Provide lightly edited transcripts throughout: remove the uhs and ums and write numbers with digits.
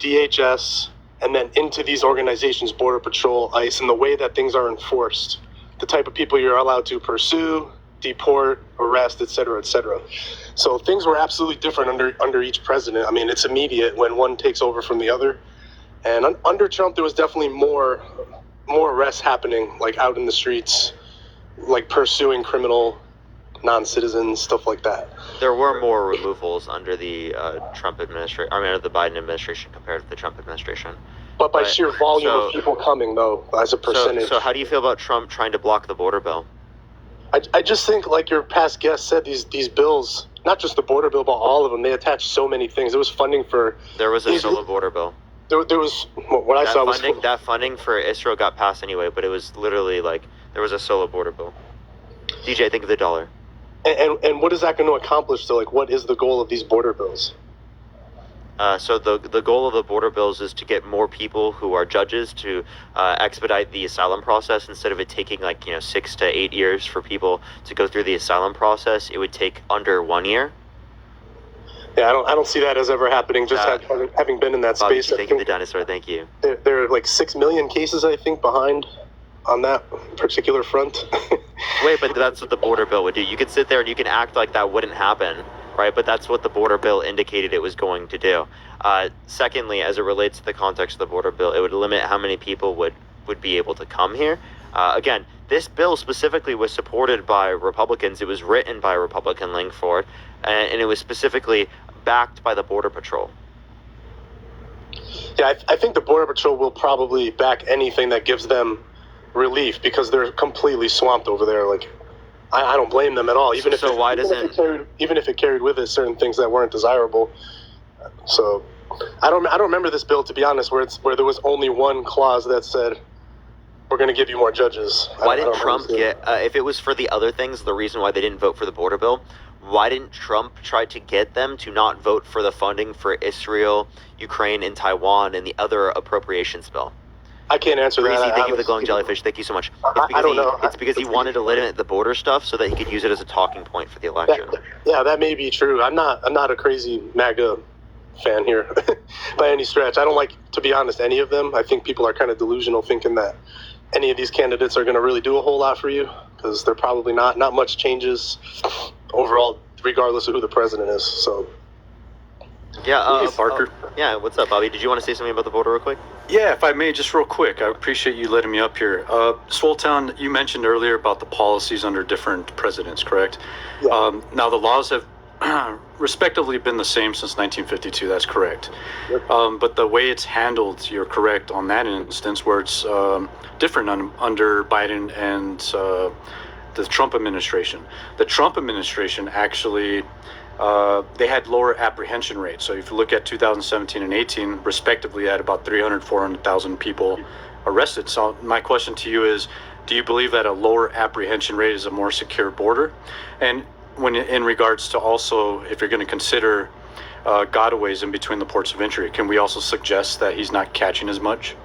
DHS, and then into these organizations, Border Patrol, ICE, and the way that things are enforced, the type of people you're allowed to pursue, deport, arrest, et cetera, et cetera. So things were absolutely different under each president. I mean, it's immediate when one takes over from the other. And under Trump, there was definitely more arrests happening, like out in the streets, like pursuing criminal non-citizens, stuff like that. There were more removals under the Trump administration, under the Biden administration compared to the Trump administration. But by sheer volume of people coming, though, as a percentage. So how do you feel about Trump trying to block the border bill? I just think, like your past guest said, these bills, not just the border bill, but all of them, they attach so many things. There was funding for... There was a solo border bill. There was... What I saw was... That funding for Israel got passed anyway, but it was literally like, there was a solo border bill. DJ, think of the dollar. And what is that going to accomplish? So, like, what is the goal of these border bills? So the goal of the border bills is to get more people who are judges to expedite the asylum process. Instead of it taking 6 to 8 years for people to go through the asylum process, it would take under 1 year. Yeah, I don't see that as ever happening. Just having been in that Bobby, space. Thank you, the dinosaur. Thank you. There are like 6 million cases, I think, behind on that particular front. Wait, but that's what the border bill would do. You could sit there and you can act like that wouldn't happen. Right, but that's what the border bill indicated it was going to do. Secondly, as it relates to the context of the border bill, it would limit how many people would be able to come here. Again, this bill specifically was supported by Republicans. It was written by Republican Langford, and it was specifically backed by the Border Patrol. Yeah, I think the Border Patrol will probably back anything that gives them relief because they're completely swamped over there. Like, I don't blame them at all. Even if it carried with it certain things that weren't desirable. So I don't remember this bill, to be honest, where there was only one clause that said we're going to give you more judges. Why didn't Trump get? If it was for the other things, the reason why they didn't vote for the border bill, why didn't Trump try to get them to not vote for the funding for Israel, Ukraine, and Taiwan and the other appropriations bill? I can't answer that. Thank you for the glowing jellyfish. Thank you so much. I don't know. It's because he wanted to limit the border stuff so that he could use it as a talking point for the election. That may be true. I'm not a crazy MAGA fan here by any stretch. I don't like, to be honest, any of them. I think people are kind of delusional thinking that any of these candidates are going to really do a whole lot for you because they're probably not. Not much changes overall, regardless of who the president is. So. Yeah, Parker. Yeah, what's up, Bobby? Did you want to say something about the border real quick? Yeah, if I may, just real quick. I appreciate you letting me up here. Swoletown, you mentioned earlier about the policies under different presidents, correct? Yeah. Now, the laws have respectively been the same since 1952. That's correct. Yep. But the way it's handled, you're correct on that instance, where it's different under Biden and the Trump administration. The Trump administration actually... they had lower apprehension rates. So if you look at 2017 and 18, respectively, had about 400,000 people arrested. So my question to you is, do you believe that a lower apprehension rate is a more secure border? And when in regards to also, if you're going to consider gotaways in between the ports of entry, can we also suggest that he's not catching as much?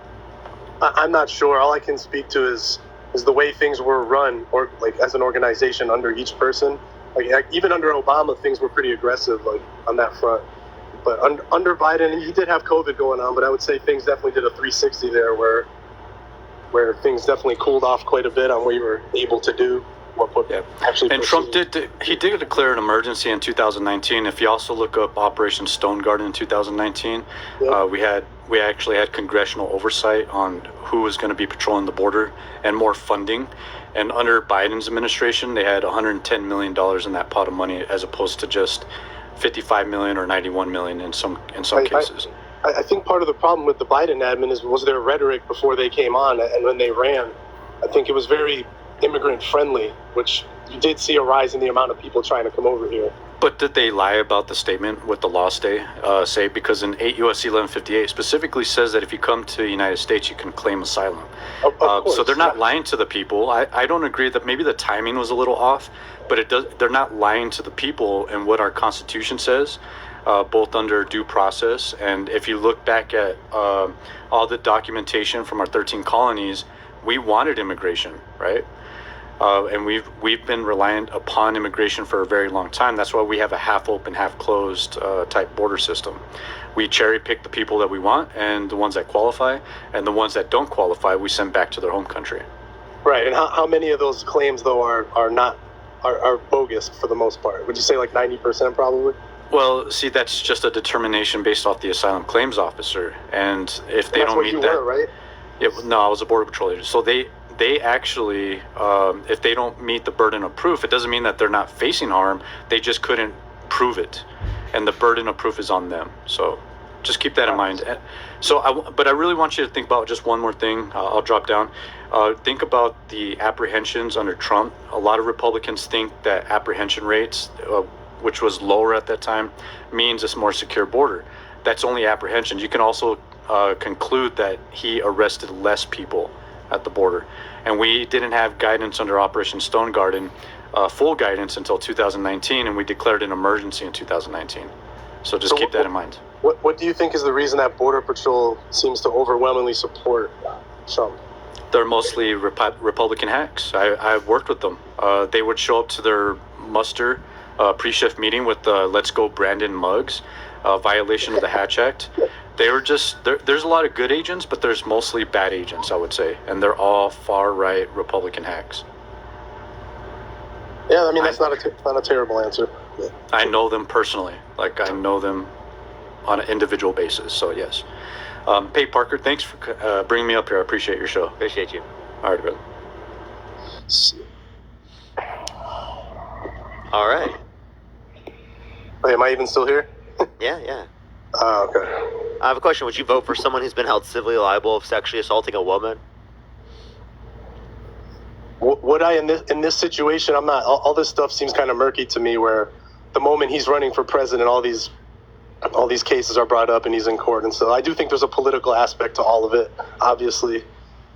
I'm not sure. All I can speak to is the way things were run, or like as an organization under each person. Like even under Obama, things were pretty aggressive, like on that front. But under Biden, he did have COVID going on, but I would say things definitely did a 360 there, where things definitely cooled off quite a bit on what you were able to do. Actually, and Trump did declare an emergency in 2019. If you also look up Operation Stone Garden in 2019, yep. we actually had congressional oversight on who was going to be patrolling the border and more funding. And under Biden's administration, they had $110 million in that pot of money, as opposed to just $55 million or $91 million in some cases. I think part of the problem with the Biden admin was their rhetoric before they came on, and when they ran, I think it was very immigrant friendly, which you did see a rise in the amount of people trying to come over here. But did they lie about the statement with the law say? Because in 8 U.S.C. 1158 specifically says that if you come to the United States, you can claim asylum. Of course, so they're not lying to the people. I don't agree that maybe the timing was a little off, but they're not lying to the people and what our Constitution says, both under due process. And if you look back at all the documentation from our 13 colonies, we wanted immigration, right? And we've been reliant upon immigration for a very long time. That's why we have a half open, half closed type border system. We cherry pick the people that we want, and the ones that qualify, and the ones that don't qualify, we send back to their home country. Right, and how many of those claims though are bogus for the most part? Would you say like 90% probably? Well, see, that's just a determination based off the asylum claims officer, and if they That's don't what meet you that, were, right? no, I was a border patrol agent. So they actually, if they don't meet the burden of proof, it doesn't mean that they're not facing harm. They just couldn't prove it, and the burden of proof is on them. So just keep that in mind. But I really want you to think about just one more thing. I'll drop down. Think about the apprehensions under Trump. A lot of Republicans think that apprehension rates, which was lower at that time, means it's more secure border. That's only apprehensions. You can also conclude that he arrested less people at the border. And we didn't have guidance under Operation Stone Garden, full guidance until 2019, and we declared an emergency in 2019. So just keep that in mind. What do you think is the reason that Border Patrol seems to overwhelmingly support Trump? They're mostly Republican hacks. I've worked with them. They would show up to their muster pre-shift meeting with Let's Go Brandon mugs, violation of the Hatch Act. They were just, there's a lot of good agents, but there's mostly bad agents, I would say. And they're all far-right Republican hacks. Yeah, I mean, that's not a terrible answer. Yeah. I know them personally. Like, I know them on an individual basis, so yes. Hey, Parker, thanks for bringing me up here. I appreciate your show. Appreciate you. All right, brother. All right. Wait, am I even still here? Yeah. Okay. I have a question. Would you vote for someone who's been held civilly liable of sexually assaulting a woman? Would I in this situation? I'm not. All this stuff seems kind of murky to me. Where the moment he's running for president, all these cases are brought up and he's in court, and so I do think there's a political aspect to all of it. Obviously,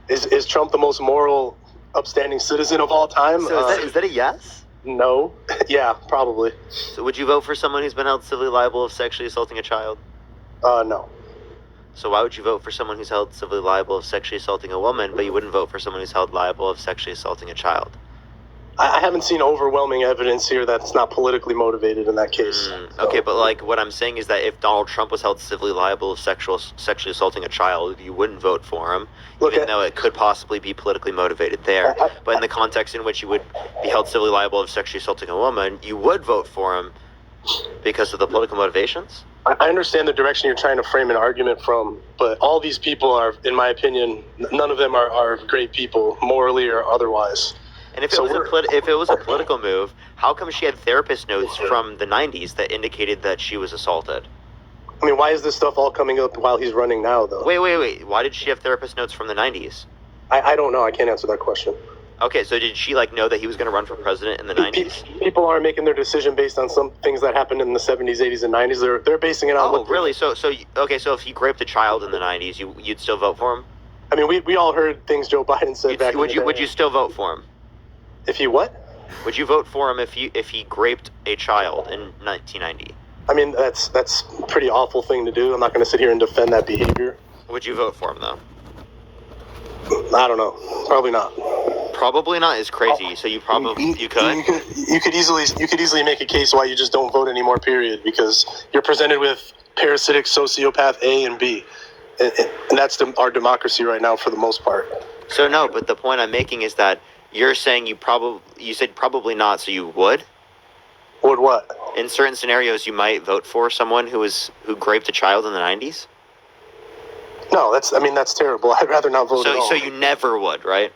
is Trump the most moral, upstanding citizen of all time? So is that a yes? No. Yeah, probably. So would you vote for someone who's been held civilly liable of sexually assaulting a child? No. So why would you vote for someone who's held civilly liable of sexually assaulting a woman, but you wouldn't vote for someone who's held liable of sexually assaulting a child? I haven't seen overwhelming evidence here that it's not politically motivated in that case. Okay, but like what I'm saying is that if Donald Trump was held civilly liable of sexually assaulting a child, you wouldn't vote for him, even though it could possibly be politically motivated there. But in the context in which you would be held civilly liable of sexually assaulting a woman, you would vote for him because of the political motivations? I understand the direction you're trying to frame an argument from, but all these people are, in my opinion, none of them are great people, morally or otherwise. And if it was a political move, how come she had therapist notes from the 90s that indicated that she was assaulted? I mean, why is this stuff all coming up while he's running now, though? Wait. Why did she have therapist notes from the 90s? I don't know. I can't answer that question. Okay, so did she know that he was going to run for president in the 90s? People aren't making their decision based on some things that happened in the 70s, 80s, and 90s. They're basing it on. Oh, really? So if he raped a child in the 90s, you'd still vote for him? I mean, we all heard things Joe Biden said back. Would you still vote for him? If he what? Would you vote for him if he raped a child in 1990? I mean, that's a pretty awful thing to do. I'm not going to sit here and defend that behavior. Would you vote for him though? I don't know. Probably not. Probably not is crazy. So you could. You could easily make a case why you just don't vote anymore. Period. Because you're presented with parasitic sociopath A and B, and that's our democracy right now for the most part. So no, but the point I'm making is that you're saying you said probably not, so you would? Would what? In certain scenarios, you might vote for someone who raped a child in the 90s? No, that's terrible. I'd rather not vote at all. So you never would, right?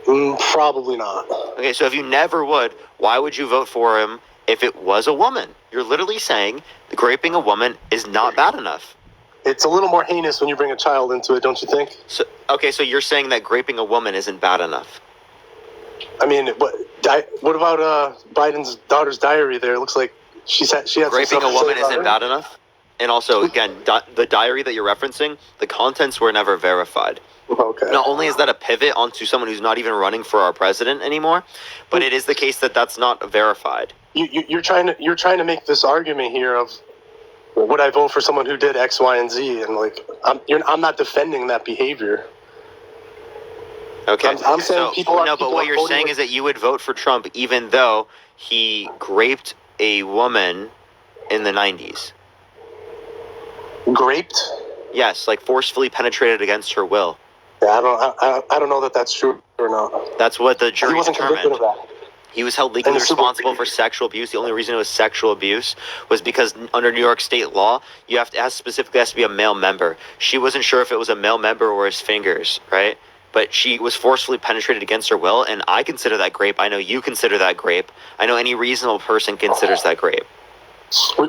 Probably not. Okay, so if you never would, why would you vote for him if it was a woman? You're literally saying that raping a woman is not bad enough. It's a little more heinous when you bring a child into it, don't you think? So you're saying that raping a woman isn't bad enough? I mean, what about Biden's daughter's diary there? It looks like she had raping a woman isn't bad enough? And also, again, the diary that you're referencing, the contents were never verified. Okay. Not only is that a pivot onto someone who's not even running for our president anymore, but it is the case that that's not verified. You're trying to make this argument here of, would I vote for someone who did X, Y, and Z? And I'm not defending that behavior. Okay. I'm saying people are. No, but people what are you're voting saying with- is that you would vote for Trump even though he raped a woman in the 90s. Graped. Yes, like forcefully penetrated against her will. Yeah, I don't know that that's true or not. That's what the He jury wasn't convicted determined. of that. He was held legally And the civil- responsible for sexual abuse. The only reason it was sexual abuse was because under New York state law, you have to ask specifically has to be a male member. She wasn't sure if it was a male member or his fingers, right? But she was forcefully penetrated against her will, and I consider that grape. I know you consider that grape. I know any reasonable person considers that grape.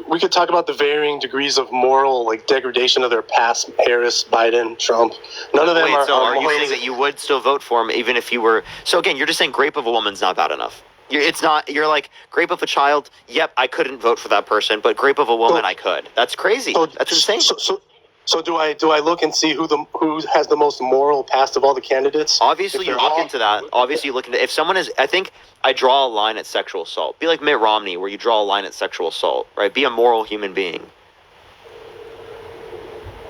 We could talk about the varying degrees of moral like degradation of their past. Harris, Biden, Trump. None of them Wait, are. so are you morally- saying that you would still vote for him even if you were? So again, you're just saying grape of a woman's not bad enough. It's not. You're like grape of a child. Yep, I couldn't vote for that person, but grape of a woman, I could. That's crazy. That's insane. So do I look and see who has the most moral past of all the candidates? Obviously, If you they're look all- into that. Obviously, you look into if someone is. I think I draw a line at sexual assault. Be like Mitt Romney, where you draw a line at sexual assault, right? Be a moral human being.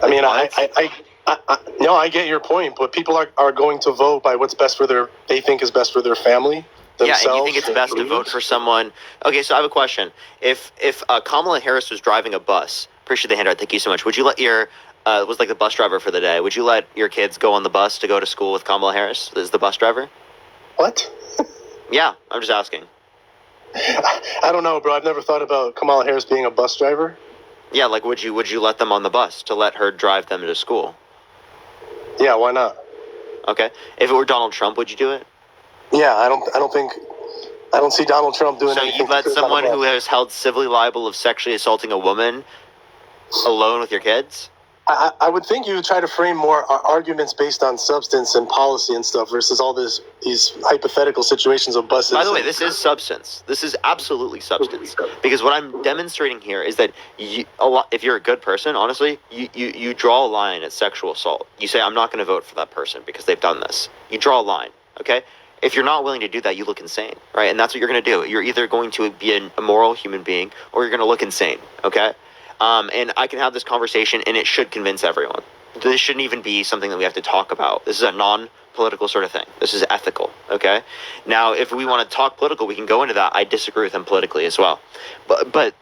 I mean, What? no, I get your point, but people are going to vote by what's best for they think is best for their family. Yeah, Themselves, and you think it's best to vote for someone? Okay, so I have a question. If Kamala Harris was driving a bus, appreciate the handout. Thank you so much. Would you let your was like the bus driver for the day? Would you let your kids go on the bus to go to school with Kamala Harris as the bus driver? What? Yeah, I'm just asking. I don't know, bro. I've never thought about Kamala Harris being a bus driver. Yeah, like would you let them on the bus to let her drive them to school? Yeah, why not? Okay. If it were Donald Trump, would you do it? Yeah, I don't see Donald Trump doing So anything. you let to someone Donald who Trump. has held civilly liable of sexually assaulting a woman alone with your kids? I would think you would try to frame more arguments based on substance and policy and stuff versus all these hypothetical situations of buses. By the way, this is substance. This is absolutely substance. Because what I'm demonstrating here is that if you're a good person, honestly, you draw a line at sexual assault. You say, I'm not going to vote for that person because they've done this. You draw a line, okay? If you're not willing to do that, you look insane, right? And that's what you're going to do. You're either going to be a moral human being or you're going to look insane, okay? And I can have this conversation and it should convince everyone. This shouldn't even be something that we have to talk about. This is a non-political sort of thing. This is ethical, okay? Now, if we want to talk political, we can go into that. I disagree with him politically as well. But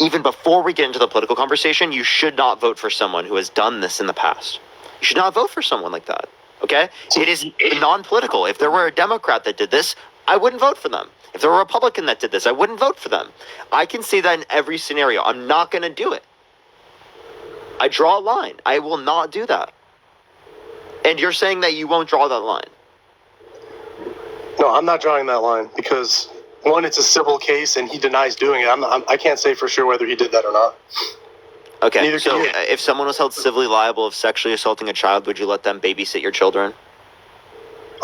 even before we get into the political conversation, you should not vote for someone who has done this in the past. You should not vote for someone like that, okay? It is non-political. If there were a Democrat that did this, I wouldn't vote for them. If there were a Republican that did this, I wouldn't vote for them. I can say that in every scenario. I'm not going to do it. I draw a line. I will not do that. And you're saying that you won't draw that line. No, I'm not drawing that line because one, it's a civil case and he denies doing it. I can't say for sure whether he did that or not. Okay, Neither so can you. if someone was held civilly liable of sexually assaulting a child, would you let them babysit your children?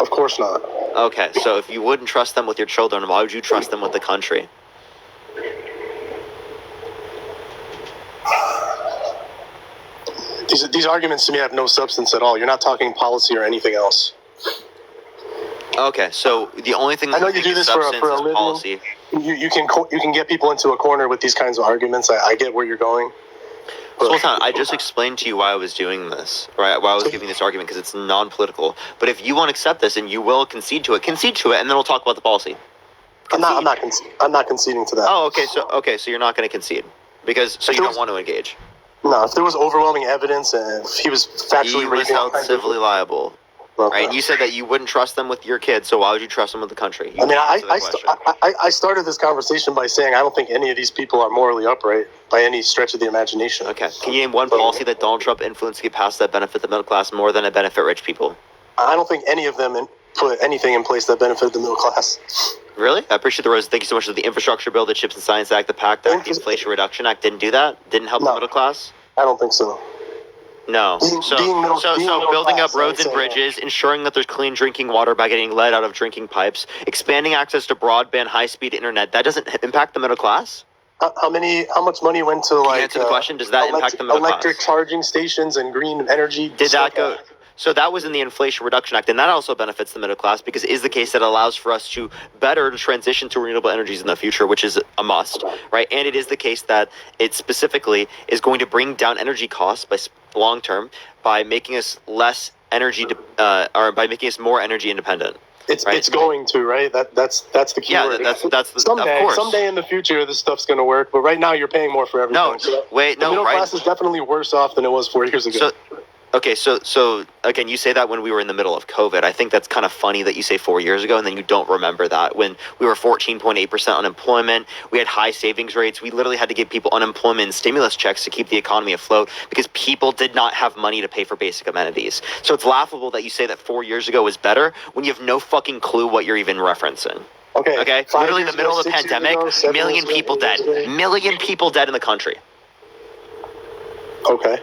Of course not. Okay, so if you wouldn't trust them with your children, why would you trust them with the country? These arguments to me have no substance at all. You're not talking policy or anything else. Okay, so the only thing I know that you do is this for a substance is living. policy. You can get people into a corner with these kinds of arguments. I get where you're going. Sultan, I just explained to you why I was doing this, right? Why I was giving this argument, because it's non-political. But if you won't accept this and you will concede to it, and then we'll talk about the policy. I'm not conceding to that. Oh, okay, so you're not going to concede because you don't want to engage. No, if there was overwhelming evidence and if he was factually He was raping held civilly liable, Okay. right? You said that you wouldn't trust them with your kids, so why would you trust them with the country? You I mean, can't answer that question. I started this conversation by saying I don't think any of these people are morally upright by any stretch of the imagination. Okay, can you name one policy that Donald Trump influenced to get passed that benefit the middle class more than it benefit rich people? I don't think any of them put anything in place that benefited the middle class. Really? I appreciate the rose. Thank you so much for the infrastructure bill, the Chips and Science Act, the PACT Act, the Inflation Reduction Act. Didn't do that? Didn't help the No. middle class? I don't think so. No. Being So middle building class, up roads I'd and say, bridges, ensuring that there's clean drinking water by getting lead out of drinking pipes, expanding access to broadband, high-speed internet. That doesn't impact the middle class? How much money went to like answer the question? Does that impact the middle class? electric charging stations and green energy? Did stuff that go? So that was in the Inflation Reduction Act, and that also benefits the middle class because it is the case that allows for us to better transition to renewable energies in the future, which is a must, right? And it is the case that it specifically is going to bring down energy costs by long term by making us less energy, or by making us more energy independent. Right? It's going to, right? That's the key Yeah, word. that's of someday, course. Someday in the future, this stuff's going to work. But right now, you're paying more for everything. No, wait, the no, middle right? class is definitely worse off than it was 4 years ago. So, okay, so again, you say that when we were in the middle of COVID. I think that's kind of funny that you say 4 years ago and then you don't remember that. When we were 14.8% unemployment, we had high savings rates. We literally had to give people unemployment and stimulus checks to keep the economy afloat because people did not have money to pay for basic amenities. So it's laughable that you say that 4 years ago was better when you have no fucking clue what you're even referencing. Okay. Literally in the middle of the pandemic, million people dead. Million people dead in the country. Okay.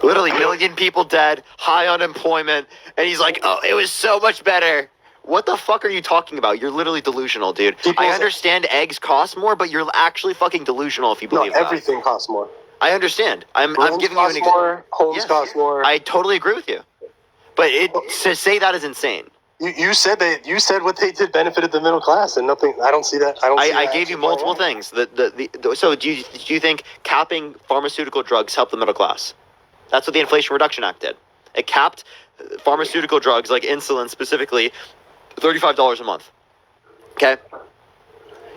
Literally, million people dead, high unemployment, and he's like, oh, it was so much better. What the fuck are you talking about? You're literally delusional, dude. I understand eggs cost more, but you're actually fucking delusional if you believe that. Everything costs more. I understand. I'm giving you an example. Homes cost more. I totally agree with you. But to say that is insane. You said what they did benefited the middle class, and nothing. I don't see that. I gave you multiple things. So do you think capping pharmaceutical drugs helped the middle class? That's what the Inflation Reduction Act did. It capped pharmaceutical drugs like insulin specifically, $35 a month. Okay,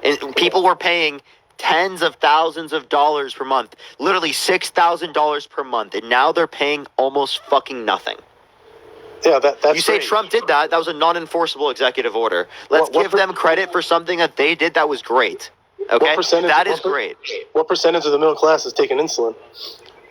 and people were paying tens of thousands of dollars per month, literally $6,000 per month, and now they're paying almost fucking nothing. Yeah, that's you say great. Trump did that. That was a non-enforceable executive order. Let's give them credit for something that they did that was great. Okay, that is great. What percentage of the middle class is taking insulin?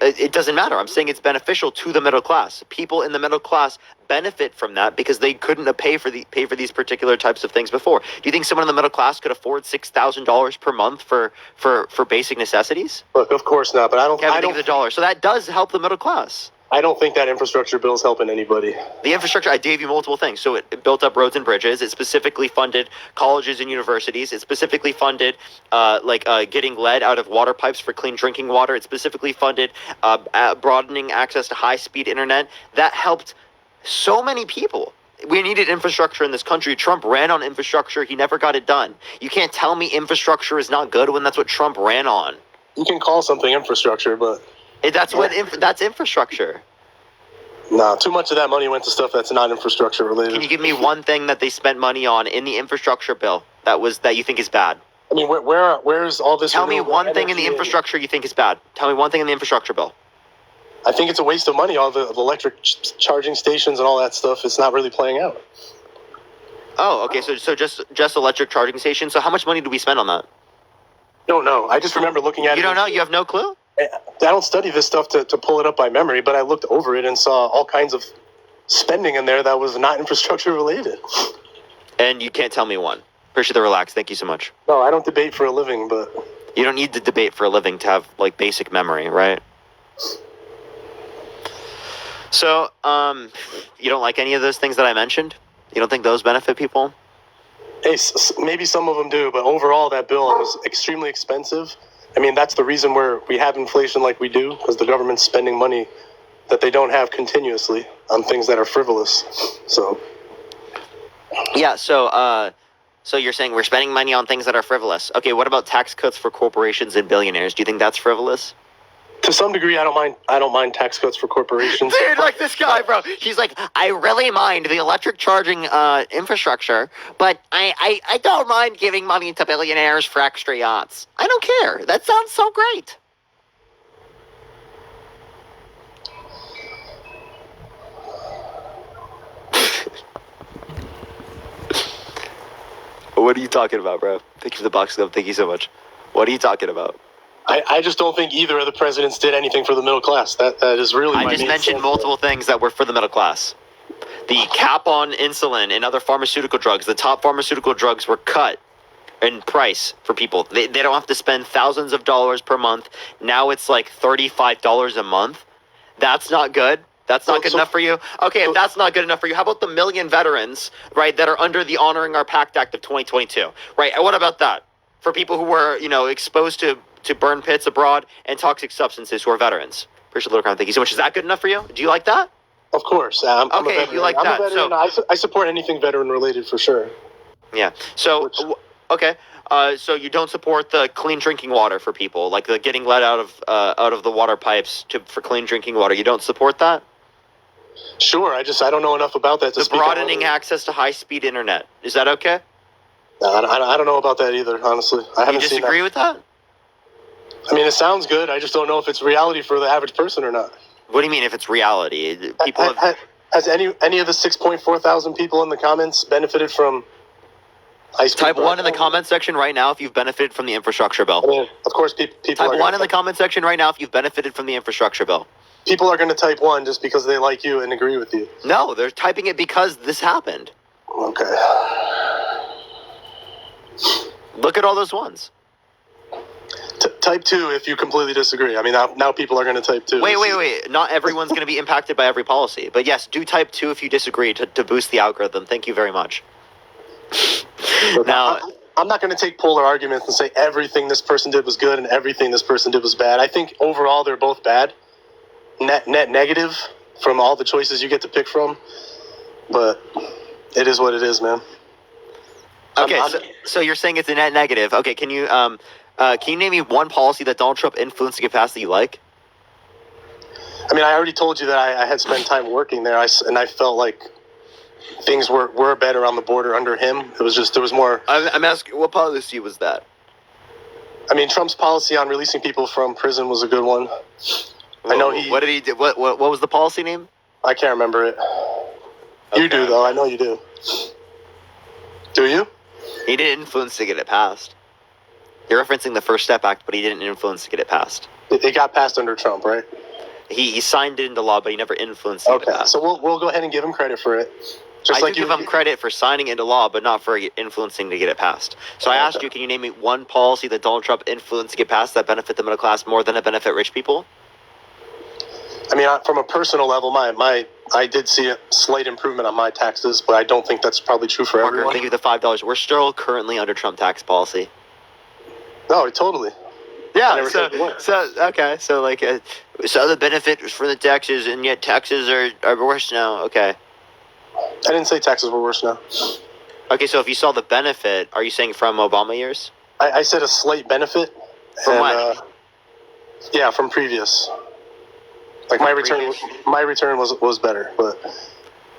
It doesn't matter. I'm saying it's beneficial to the middle class. People in the middle class benefit from that because they couldn't pay for these particular types of things before. Do you think someone in the middle class could afford $6,000 per month for basic necessities? Look, of course not. But I don't. The dollar. So that does help the middle class. I don't think that infrastructure bill is helping anybody. The infrastructure, I gave you multiple things. So it built up roads and bridges. It specifically funded colleges and universities. It specifically funded getting lead out of water pipes for clean drinking water. It specifically funded broadening access to high-speed internet. That helped so many people. We needed infrastructure in this country. Trump ran on infrastructure. He never got it done. You can't tell me infrastructure is not good when that's what Trump ran on. You can call something infrastructure, but... That's infrastructure. Nah, too much of that money went to stuff that's not infrastructure related. Can you give me one thing that they spent money on in the infrastructure bill that you think is bad? I mean, where's all this? Tell me one thing in the infrastructure you think is bad. Tell me one thing in the infrastructure bill. I think it's a waste of money. All the electric charging stations and all that stuff. It's not really playing out. Oh, okay. So just electric charging stations. So how much money do we spend on that? No. I just remember looking at it. You don't know? You have no clue? I don't study this stuff to pull it up by memory, but I looked over it and saw all kinds of spending in there that was not infrastructure related. And you can't tell me one. Appreciate the relax. Thank you so much. No, I don't debate for a living, but... You don't need to debate for a living to have, basic memory, right? So, you don't like any of those things that I mentioned? You don't think those benefit people? Hey, maybe some of them do, but overall that bill was extremely expensive. I mean, that's the reason we have inflation like we do, because the government's spending money that they don't have continuously on things that are frivolous. So. Yeah. So you're saying we're spending money on things that are frivolous. Okay. What about tax cuts for corporations and billionaires? Do you think that's frivolous? To some degree, I don't mind tax cuts for corporations. Dude, like this guy, bro. He's like, I really mind the electric charging infrastructure, but I don't mind giving money to billionaires for extra yachts. I don't care. That sounds so great. What are you talking about, bro? Thank you for the box club. Thank you so much. What are you talking about? I just don't think either of the presidents did anything for the middle class. That is really. I just mentioned multiple things that were for the middle class. The cap on insulin and other pharmaceutical drugs. The top pharmaceutical drugs were cut in price for people. They don't have to spend thousands of dollars per month. Now it's like $35 a month. That's not good. That's not good enough for you? Okay, if that's not good enough for you, how about the million veterans, right, that are under the Honoring Our Pact Act of 2022? Right, what about that? For people who were, exposed to burn pits abroad and toxic substances who are veterans. Appreciate the little crown. Thank you so much. Is that good enough for you? Do you like that? Of course. I'm a veteran. You like that. So I support anything veteran related for sure. Yeah. So, okay. So you don't support the clean drinking water for people, like the getting let out of the water pipes for clean drinking water. You don't support that? Sure, I don't know enough about that to The speak on broadening whether- access to high-speed internet. Is that okay? No, I don't know about that either, honestly. I You haven't seen disagree that. with that? I mean, it sounds good. I just don't know if it's reality for the average person or not. What do you mean if it's reality? People have... Has any of the 6.4 thousand people in the comments benefited from high-speed Type 1 in the broadband? comment section right now if you've benefited from the infrastructure I bill. mean, of course, people Type are 1 in the comment section right now if you've benefited from the infrastructure bill. People are going to type 1 just because they like you and agree with you. No, they're typing it because this happened. Okay. Look at all those ones. Type 2 if you completely disagree. I mean, now people are going to type 2. Wait. Not everyone's going to be impacted by every policy. But yes, do type 2 if you disagree to boost the algorithm. Thank you very much. Now, I'm not going to take polar arguments and say everything this person did was good and everything this person did was bad. I think overall they're both bad. Net negative from all the choices you get to pick from. But it is what it is, man. okay, so you're saying it's a net negative. Okay, can you name me one policy that Donald Trump influenced to get passed that you like? I mean, I already told you that I had spent time working there, and I felt like things were better on the border under him. It was just, there was more. I'm asking, what policy was that? I mean, Trump's policy on releasing people from prison was a good one. I know he. What did he do? What was the policy name? I can't remember it. You do, though. I know you do. Do you? He didn't influence to get it passed. You're referencing the First Step Act, but he didn't influence to get it passed. It got passed under Trump, right? He signed it into law, but he never influenced it to get it Okay, passed. so we'll go ahead and give him credit for it. Just I like do give him credit for signing into law, but not for influencing to get it passed. So I asked you, can you name me one policy that Donald Trump influenced to get passed that benefit the middle class more than it benefit rich people? I mean, from a personal level, I did see a slight improvement on my taxes, but I don't think that's probably true for Parker, everyone. thank you for the $5. We're still currently under Trump tax policy. No, totally. Yeah, never said you weren't. so the benefit was for the taxes, and yet taxes are worse now. Okay. I didn't say taxes were worse now. Okay, so if you saw the benefit, are you saying from Obama years? I said a slight benefit. From when? Yeah, from previous. Like my return was better, but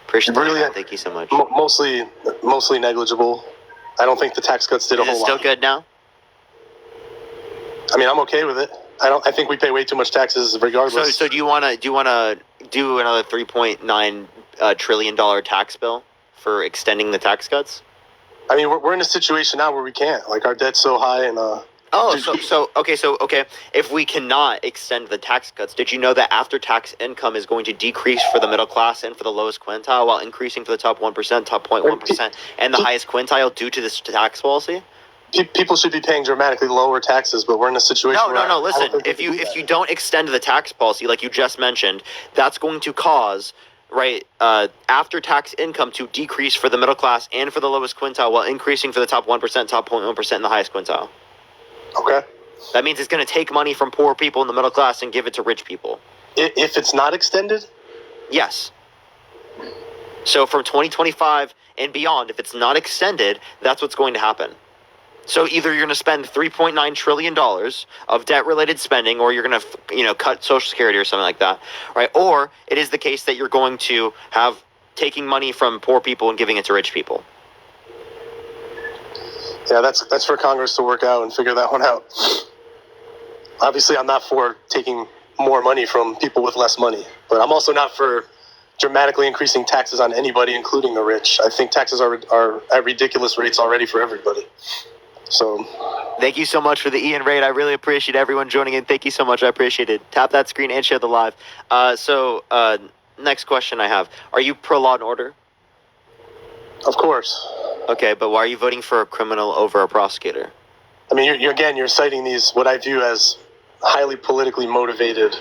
Appreciate that. Really, Thank you so much. mostly negligible. I don't think the tax cuts did a Is it whole still lot. good now? I mean, I'm okay with it. I think we pay way too much taxes regardless. So do you want to do another $3.9 trillion tax bill for extending the tax cuts? I mean, we're in a situation now where we can't. Like, our debt's so high, and Okay. If we cannot extend the tax cuts, did you know that after-tax income is going to decrease for the middle class and for the lowest quintile, while increasing for the top 1%, top 0.1%, and the highest quintile due to this tax policy? people should be paying dramatically lower taxes, but we're in a situation. No. where I don't Listen, think if we can do you that. don't extend the tax policy like you just mentioned, that's going to cause after-tax income to decrease for the middle class and for the lowest quintile, while increasing for the top 1%, top 0.1%, and the highest quintile. Okay. That means it's going to take money from poor people in the middle class and give it to rich people. If it's not extended, Yes. So from 2025 and beyond, if it's not extended, that's what's going to happen. So either you're going to spend $3.9 trillion of debt-related spending, or you're going to, cut Social Security or something like that, right? Or it is the case that you're going to have taking money from poor people and giving it to rich people. yeah, that's for Congress to work out and figure that one out. Obviously, I'm not for taking more money from people with less money, but I'm also not for dramatically increasing taxes on anybody, including the rich. I think taxes are at ridiculous rates already for everybody. So, Thank you so much for the Ian raid. I really appreciate everyone joining in. Thank you so much. I appreciate it. Tap that screen and share the live. Next question I have. Are you pro law and order? of course. Okay, but why are you voting for a criminal over a prosecutor? I mean, you're citing these, what I view as highly politically motivated.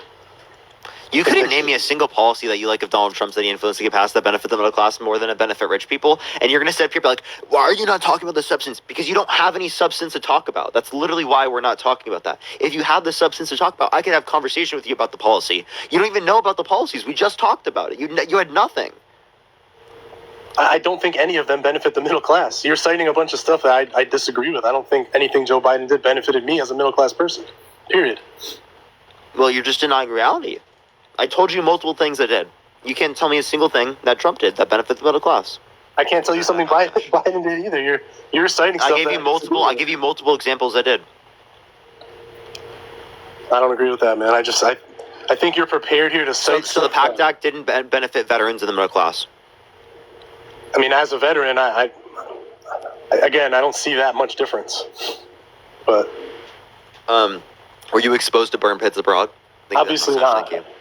You couldn't name me a single policy that you like of Donald Trump's that he influenced to get passed that benefit the middle class more than it benefit rich people. And you're going to sit up here and be like, why are you not talking about the substance? Because you don't have any substance to talk about. That's literally why we're not talking about that. If you have the substance to talk about, I could have conversation with you about the policy. You don't even know about the policies. We just talked about it. You had nothing. I don't think any of them benefit the middle class. You're citing a bunch of stuff that I disagree with. I don't think anything Joe Biden did benefited me as a middle class person. Period. Well, you're just denying reality. I told you multiple things that did. You can't tell me a single thing that Trump did that benefits the middle class. I can't tell you something Biden did either. You're citing stuff. I gave you multiple examples that did. I don't agree with that, man. I think you're prepared here to cite. So the PACT Act didn't benefit veterans in the middle class. I mean, as a veteran, I don't see that much difference. But were you exposed to burn pits abroad? Obviously not. Thank you.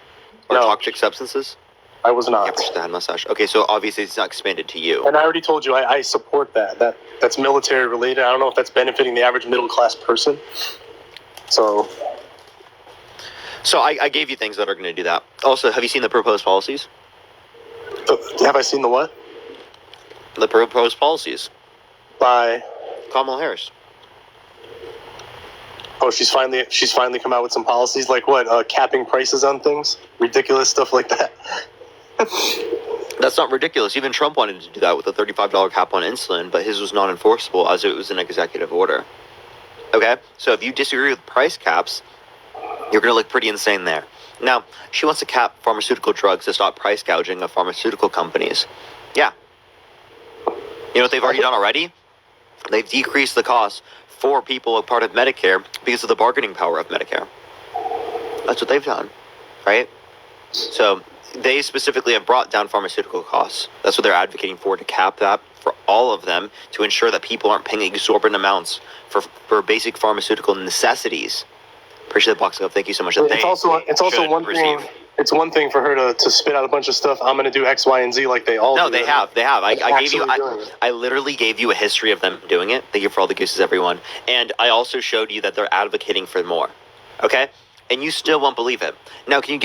Or No. toxic substances? I was not. Yeah, push the head massage. Okay, so obviously it's not expanded to you. And I already told you I support that. That's military related. I don't know if that's benefiting the average middle class person. So I gave you things that are going to do that. Also, have you seen the proposed policies? have I seen the what? The proposed policies. By Kamala Harris. oh, she's finally come out with some policies like what? Capping prices on things, ridiculous stuff like that. That's not ridiculous. Even Trump wanted to do that with a $35 cap on insulin, but his was not enforceable as it was an executive order. Okay? So if you disagree with price caps, you're going to look pretty insane there. Now, she wants to cap pharmaceutical drugs to stop price gouging of pharmaceutical companies. Yeah. You know what they've already done already? They've decreased the cost for people a part of Medicare because of the bargaining power of Medicare. That's what they've done, right? So they specifically have brought down pharmaceutical costs. That's what they're advocating for, to cap that for all of them, to ensure that people aren't paying exorbitant amounts for basic pharmaceutical necessities. Appreciate the box up. Thank you so much. It's also one thing. It's one thing for her to spit out a bunch of stuff. I'm going to do X, Y, and Z like they all do. No, they have. I literally gave you a history of them doing it. Thank you for all the gooses, everyone. And I also showed you that they're advocating for more. Okay? And you still won't believe it. Now, you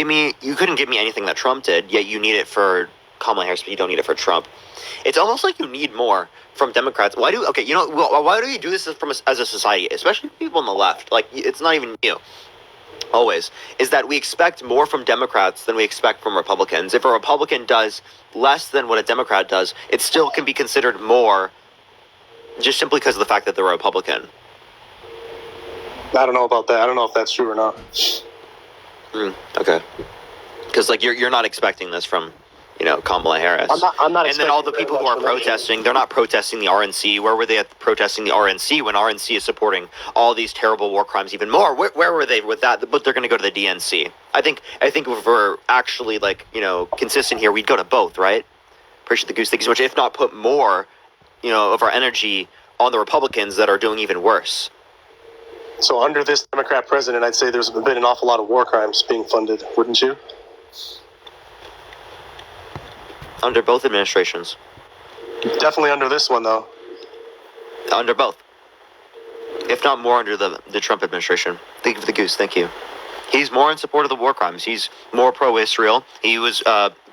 couldn't give me anything that Trump did, yet you need it for Kamala Harris, but you don't need it for Trump. It's almost like you need more from Democrats. Why do you do this as a society, especially people on the left? Like, it's not even you. Always, is that we expect more from Democrats than we expect from Republicans. If a Republican does less than what a Democrat does, it still can be considered more just simply because of the fact that they're a Republican. I don't know about that. I don't know if that's true or not. Okay. Because you're not expecting this from Kamala Harris. I'm not. And then all the people who are protesting, they're not protesting the RNC. Where were they protesting the RNC when RNC is supporting all these terrible war crimes even more? Where were they with that? But they're going to go to the DNC. I think if we're actually consistent here, we'd go to both, right? Appreciate the goose. Thank you so much. If not, put more, of our energy on the Republicans that are doing even worse. So under this Democrat president, I'd say there's been an awful lot of war crimes being funded, wouldn't you? Under both administrations. Definitely under this one, though. Under both. If not more under the Trump administration. Thank you for the goose. Thank you. He's more in support of the war crimes. He's more pro-Israel. He was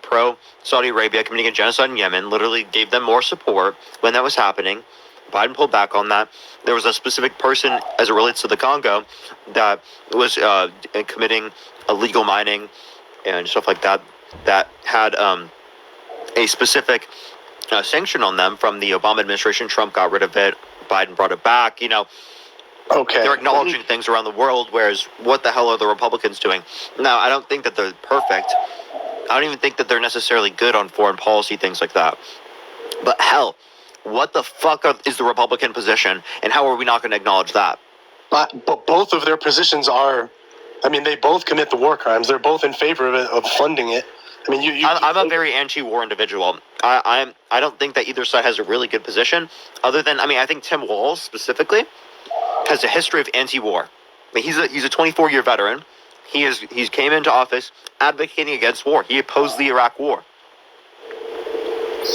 pro-Saudi Arabia committing a genocide in Yemen. Literally gave them more support when that was happening. Biden pulled back on that. There was a specific person, as it relates to the Congo, that was committing illegal mining and stuff like that, that had a specific sanction on them from the Obama administration. Trump got rid of it. Biden brought it back. Okay. They're acknowledging things around the world, whereas what the hell are the Republicans doing? Now, I don't think that they're perfect. I don't even think that they're necessarily good on foreign policy, things like that. But hell, what the fuck is the Republican position, and how are we not going to acknowledge that? But both of their positions are, they both commit the war crimes. They're both in favor of it, of funding it. I'm a very anti-war individual. I don't think that either side has a really good position, other than, I think Tim Walz specifically has a history of anti-war. He's a 24-year veteran. He's came into office advocating against war. He opposed the Iraq War.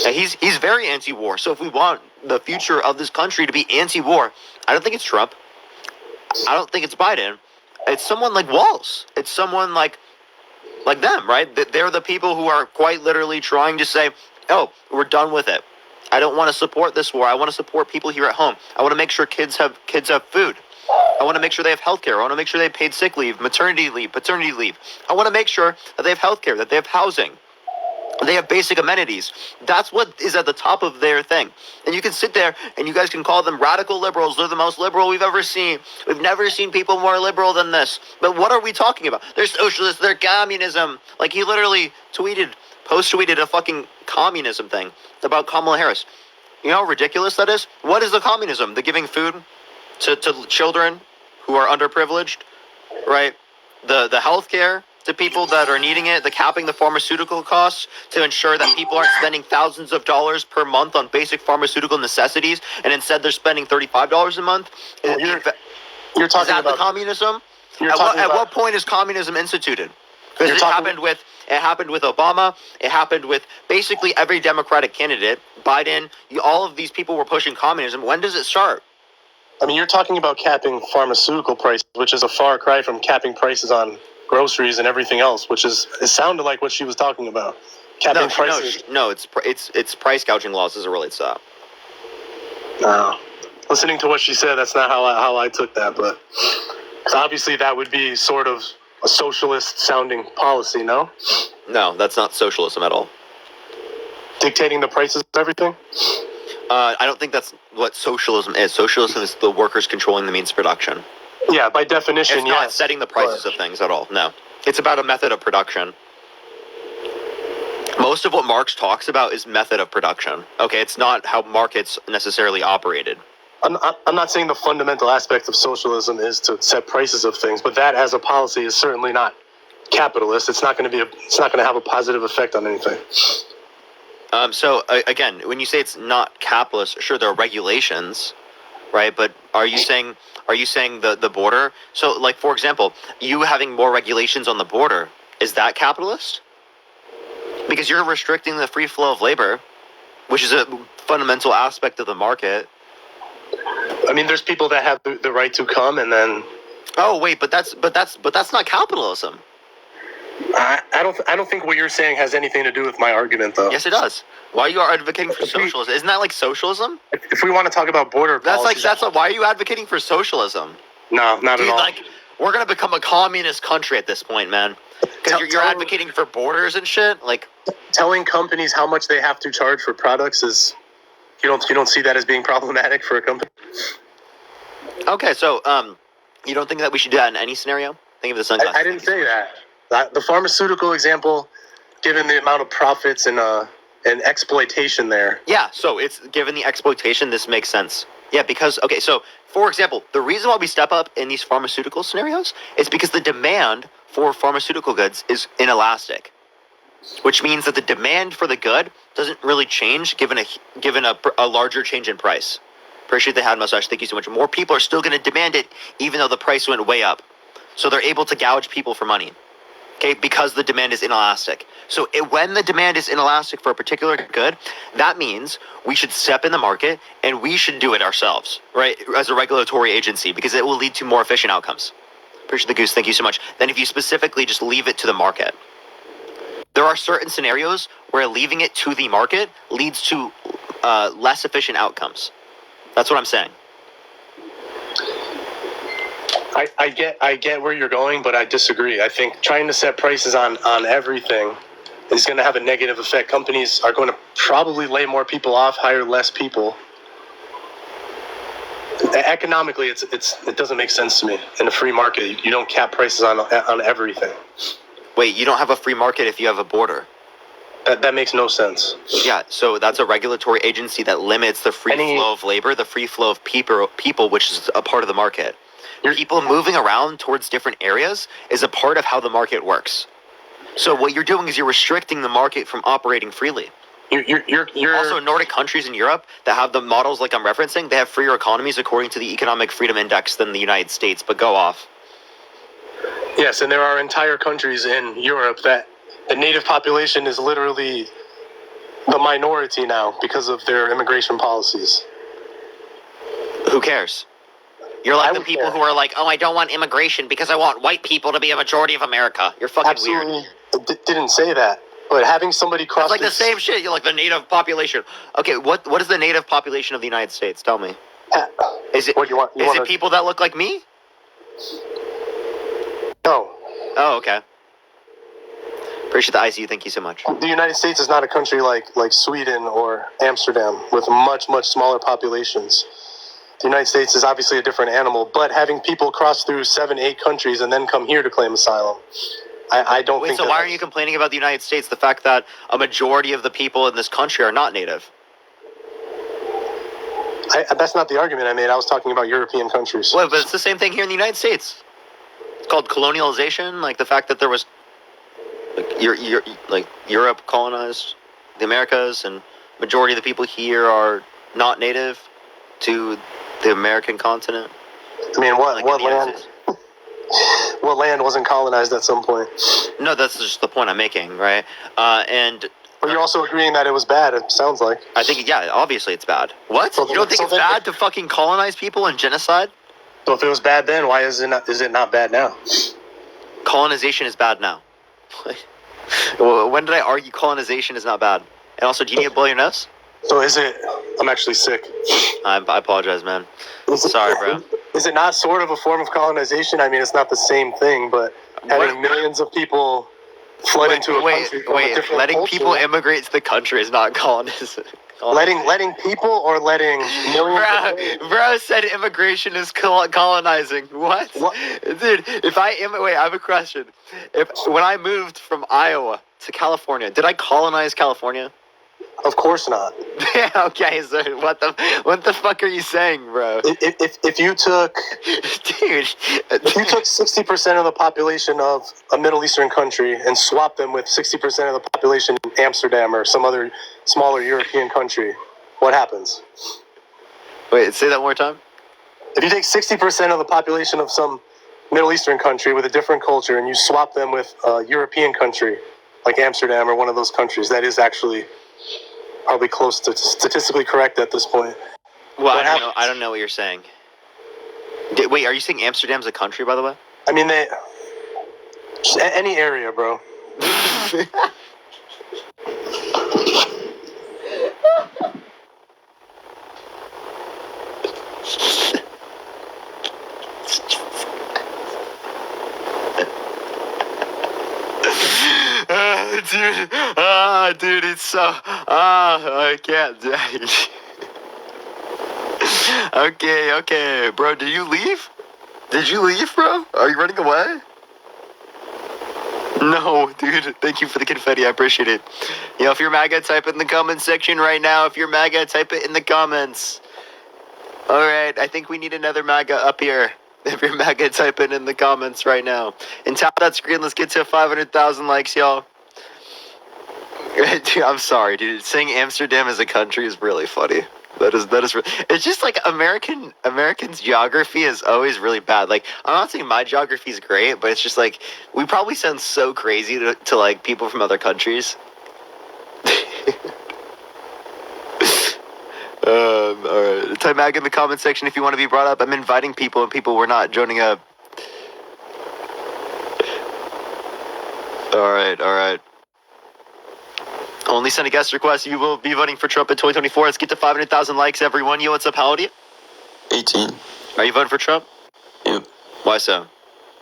And he's very anti-war. So if we want the future of this country to be anti-war, I don't think it's Trump. I don't think it's Biden. It's someone like Walz. It's someone like them, right? They're the people who are quite literally trying to say, oh, we're done with it. I don't want to support this war. I want to support people here at home. I want to make sure kids have food. I want to make sure they have health care. I want to make sure they have paid sick leave, maternity leave, paternity leave. I want to make sure that they have health care, that they have housing. They have basic amenities. That's what is at the top of their thing. And you can sit there and you guys can call them radical liberals. They're the most liberal we've ever seen. We've never seen people more liberal than this. But what are we talking about? They're socialists. They're communism. Like he literally post-tweeted a fucking communism thing about Kamala Harris. You know how ridiculous that is? What is the communism? The giving food to children who are underprivileged, right? The healthcare to people that are needing it, the capping the pharmaceutical costs to ensure that people aren't spending thousands of dollars per month on basic pharmaceutical necessities, and instead they're spending $35 a month. Well, you're Is talking that about the communism? At What point is communism instituted? Because it happened with Obama. It happened with basically every Democratic candidate. Biden. All of these people were pushing communism. When does it start? I mean, you're talking about capping pharmaceutical prices, which is a far cry from capping prices on groceries and everything else, which is it sounded like what she was talking about. Capping prices. No, it's price gouging laws as it relates to that. No, listening to what she said, that's not how I took that. But 'cause obviously, that would be sort of a socialist-sounding policy. No, No, that's not socialism at all. dictating the prices of everything. I don't think that's what socialism is. Socialism is the workers controlling the means of production. Yeah, by definition, It's not yes. setting the prices of things at all. No. It's about a method of production. Most of what Marx talks about is method of production. Okay, it's not how markets necessarily operated. I'm not saying the fundamental aspect of socialism is to set prices of things, but that as a policy is certainly not capitalist. It's not going to have a positive effect on anything. Again, when you say it's not capitalist, sure, there are regulations, right? But are you saying the border? So, like, for example, you having more regulations on the border, is that capitalist? Because you're restricting the free flow of labor, which is a fundamental aspect of the market. I mean, there's people that have the right to come, and then Oh wait, but that's not capitalism. I don't think what you're saying has anything to do with my argument, though. Yes, it does. Why are you advocating for socialism? Isn't that like socialism? If we want to talk about border policies, Why are you advocating for socialism? No, not Dude, at all. like, we're gonna become a communist country at this point, man. Because you're advocating for borders and shit. Like, Telling companies how much they have to charge for products is you don't see that as being problematic for a company. okay, so you don't think that we should do that in any scenario? Think of the sunglasses. I didn't say that. The pharmaceutical example, given the amount of profits and exploitation there. Yeah, so it's given the exploitation, this makes sense. Yeah, because, okay, so, for example, the reason why we step up in these pharmaceutical scenarios is because the demand for pharmaceutical goods is inelastic, which means that the demand for the good doesn't really change given a larger change in price. Appreciate the hand massage. Thank you so much. More people are still going to demand it, even though the price went way up. So they're able to gouge people for money. Okay, because the demand is inelastic. So when the demand is inelastic for a particular good, that means we should step in the market and we should do it ourselves, right? As a regulatory agency, because it will lead to more efficient outcomes. Appreciate the goose. Thank you so much. Then if you specifically just leave it to the market, there are certain scenarios where leaving it to the market leads to less efficient outcomes. That's what I'm saying. I get where you're going, but I disagree. I think trying to set prices on everything is going to have a negative effect. Companies are going to probably lay more people off, hire less people. Economically, it doesn't make sense to me. In a free market, you don't cap prices on everything. Wait, you don't have a free market if you have a border. That makes no sense. Yeah, so that's a regulatory agency that limits the free flow of labor, the free flow of people, which is a part of the market. People moving around towards different areas is a part of how the market works. So what you're doing is you're restricting the market from operating freely. You're Also, Nordic countries in Europe that have the models like I'm referencing, they have freer economies according to the Economic Freedom Index than the United States, but go off. Yes, and there are entire countries in Europe that the native population is literally the minority now because of their immigration policies. Who cares? You're like the people who are like, oh, I don't want immigration because I want white people to be a majority of America. You're fucking weird. Absolutely didn't say that. But having somebody cross... It's like the same shit. You're like the native population. Okay, what is the native population of the United States? Tell me. Is it, what do you want? Is it people that look like me? No. Oh, okay. Appreciate the ICU. Thank you so much. The United States is not a country like Sweden or Amsterdam with much smaller populations. The United States is obviously a different animal, but having people cross through 7-8 countries and then come here to claim asylum, I don't think. So why aren't you complaining about the United States? The fact that a majority of the people in this country are not native. That's not the argument I made. I was talking about European countries. Well, but it's the same thing here in the United States. It's called colonialization, like the fact that there was like Europe colonized the Americas, and majority of the people here are not native to the American continent. I mean, Like what land? What land wasn't colonized at some point? No, that's just the point I'm making, right? And But you're also agreeing that it was bad. It sounds like. I think, yeah, obviously it's bad. What? So You don't think so it's then- bad to fucking colonize people and genocide? So if it was bad then, why is it not bad now? Colonization is bad now. When did I argue colonization is not bad? And also, do you need to blow your nose? So is it? I'm actually sick. I apologize, man. Is it- Sorry, bro. Is it not sort of a form of colonization? I mean, it's not the same thing, but having millions of people flood into a country from a different letting culture, people immigrate to the country is not colonization. letting people or letting millions. Bro said immigration is colonizing. What? Dude, I have a question. When I moved from Iowa to California, did I colonize California? Of course not. Yeah, okay, so what the fuck are you saying, bro? If you took Dude. if you took 60% of the population of a Middle Eastern country and swapped them with 60% of the population in Amsterdam or some other smaller European country, what happens? Wait, say that one more time? If you take 60% of the population of some Middle Eastern country with a different culture and you swap them with a European country like Amsterdam or one of those countries, that is actually probably close to statistically correct at this point. Well, What happens? I don't know what you're saying. Wait, are you saying Amsterdam's a country, by the way? I mean, just any area, bro. Dude, it's so, I can't. Okay, bro, did you leave? Did you leave, bro? Are you running away? No, dude, thank you for the confetti, I appreciate it. If you're MAGA, type it in the comment section right now. If you're MAGA, type it in the comments. Alright, I think we need another MAGA up here. If you're MAGA, type it in the comments right now. And tap that screen, let's get to 500,000 likes, y'all. Dude, I'm sorry, dude. Saying Amsterdam as a country is really funny. That is. It's just like Americans' geography is always really bad. Like, I'm not saying my geography is great, but it's just like we probably sound so crazy to like people from other countries. All right. Type MAG in the comment section if you want to be brought up. I'm inviting people, and people were not joining up. All right. Only send a guest request. You will be voting for Trump in 2024. Let's get to 500,000 likes, everyone. Yo, what's up? How old are you? 18. Are you voting for Trump? Yep. Why so?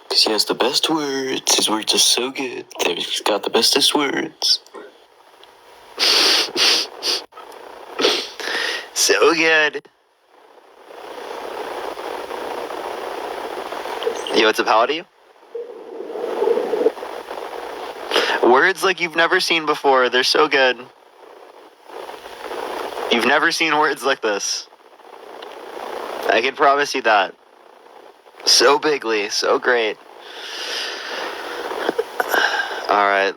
Because he has the best words. His words are so good. He's got the bestest words. So good. Yo, what's up? How old are you? Words like you've never seen before. They're so good. You've never seen words like this. I can promise you that. So bigly, so great. Alright,